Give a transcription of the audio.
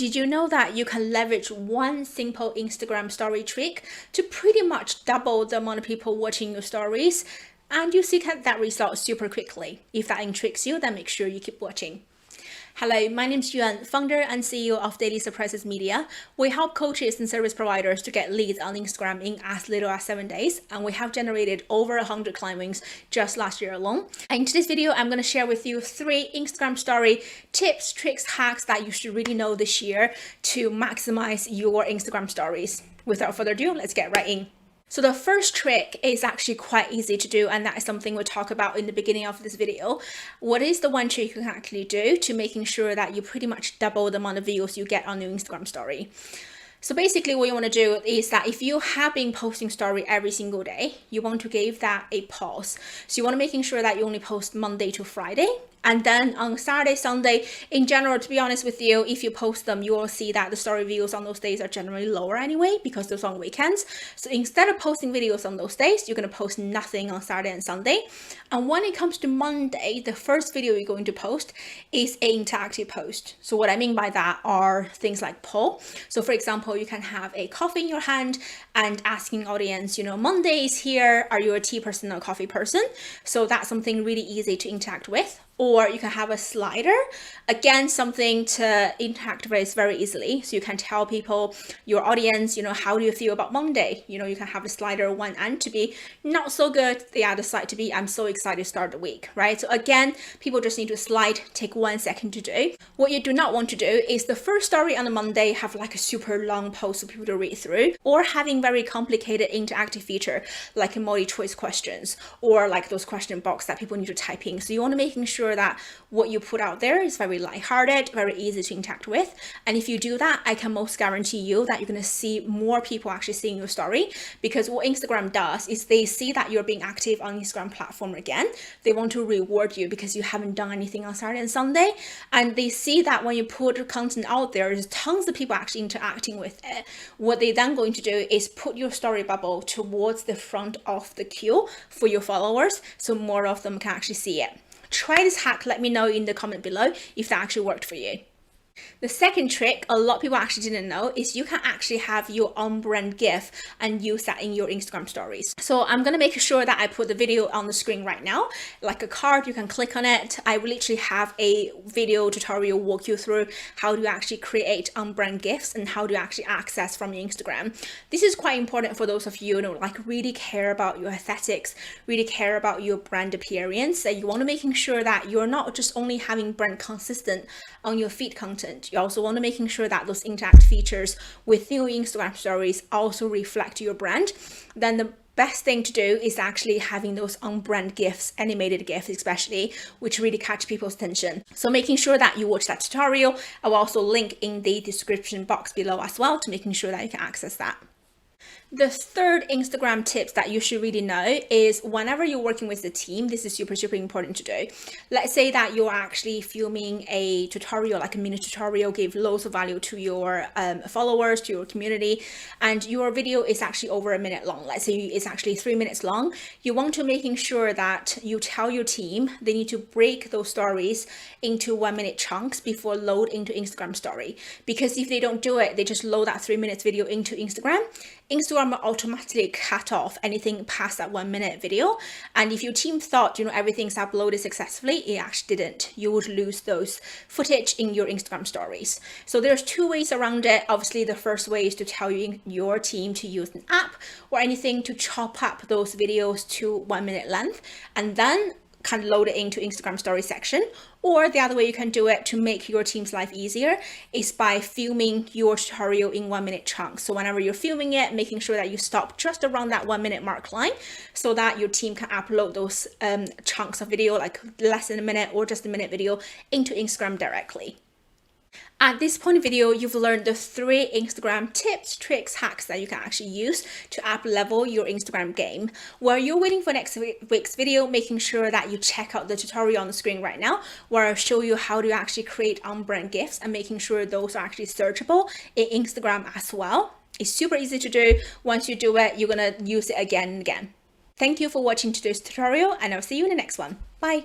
Did you know that you can leverage one simple Instagram story trick to pretty much double the amount of people watching your stories, and you see that result super quickly? If that intrigues you, then make sure you keep watching. Hello, my name is Yuan, founder and CEO of Daily Surprises Media. We help coaches and service providers to get leads on Instagram in as little as 7 days, and we have generated over 100 client wins just last year alone. And in today's video, I'm going to share with you 3 Instagram story tips, tricks, hacks that you should really know this year to maximize your Instagram stories. Without further ado, let's get right in. So the first trick is actually quite easy to do, and that is something we'll talk about in the beginning of this video. What is the one trick you can actually do to making sure that you pretty much double the amount of views you get on your Instagram story? So basically what you want to do is that if you have been posting story every single day, you want to give that a pause. So you want to making sure that you only post Monday to Friday. And then on Saturday, Sunday, in general, to be honest with you, if you post them, you will see that the story views on those days are generally lower anyway, because those on weekends. So instead of posting videos on those days, you're going to post nothing on Saturday and Sunday. And when it comes to Monday, the first video you're going to post is an interactive post. So what I mean by that are things like poll. So for example, you can have a coffee in your hand and asking audience, Monday is here. Are you a tea person or a coffee person? So that's something really easy to interact with. Or you can have a slider, again, something to interact with very easily. So you can tell people, your audience, how do you feel about Monday? You can have a slider one end to be not so good, the other side to be, I'm so excited to start the week, right? So again, people just need to slide, take 1 second to do. What you do not want to do is the first story on a Monday have like a super long post for people to read through, or having very complicated interactive feature like multi-choice questions, or like those question box that people need to type in. So you want to making sure that what you put out there is very lighthearted, very easy to interact with. And if you do that, I can most guarantee you that you're going to see more people actually seeing your story, because what Instagram does is they see that you're being active on Instagram platform again. They want to reward you because you haven't done anything on Saturday and Sunday. And they see that when you put content out there, there's tons of people actually interacting with it. What they then going to do is put your story bubble towards the front of the queue for your followers, so more of them can actually see it. Try this hack, let me know in the comment below if that actually worked for you. The second trick a lot of people actually didn't know is you can actually have your own brand GIF and use that in your Instagram stories. So I'm going to make sure that I put the video on the screen right now, like a card, you can click on it. I will literally have a video tutorial walk you through how to actually create brand GIFs and how to actually access from your Instagram. This is quite important for those of you like really care about your aesthetics, really care about your brand appearance. You want to making sure that you're not just only having brand consistent on your feed content. You also want to making sure that those interact features within your Instagram stories also reflect your brand. Then the best thing to do is actually having those on-brand GIFs, animated GIFs especially, which really catch people's attention. So making sure that you watch that tutorial. I will also link in the description box below as well to making sure that you can access that. The third Instagram tips that you should really know is whenever you're working with the team, this is super important to do. Let's say that you're actually filming a tutorial, like a mini tutorial, give loads of value to your followers, to your community, and your video is actually over a minute long. Let's say it's actually 3 minutes long. You want to making sure that you tell your team they need to break those stories into 1 minute chunks before load into Instagram story. Because if they don't do it, they just load that 3 minutes video into Instagram will automatically cut off anything past that 1 minute video. And if your team thought, everything's uploaded successfully, it actually didn't. You would lose those footage in your Instagram stories. So there's 2 ways around it. Obviously, the first way is to tell your team to use an app or anything to chop up those videos to 1 minute length, and then can load it into Instagram story section. Or the other way you can do it to make your team's life easier is by filming your tutorial in 1 minute chunks. So whenever you're filming it, making sure that you stop just around that 1 minute mark line so that your team can upload those chunks of video, like less than a minute or just a minute video, into Instagram directly. At this point in the video, you've learned the 3 Instagram tips, tricks, hacks that you can actually use to up level your Instagram game. While you're waiting for next week's video, making sure that you check out the tutorial on the screen right now, where I'll show you how to actually create on-brand GIFs and making sure those are actually searchable in Instagram as well. It's super easy to do. Once you do it, you're gonna use it again and again. Thank you for watching today's tutorial, and I'll see you in the next one. Bye.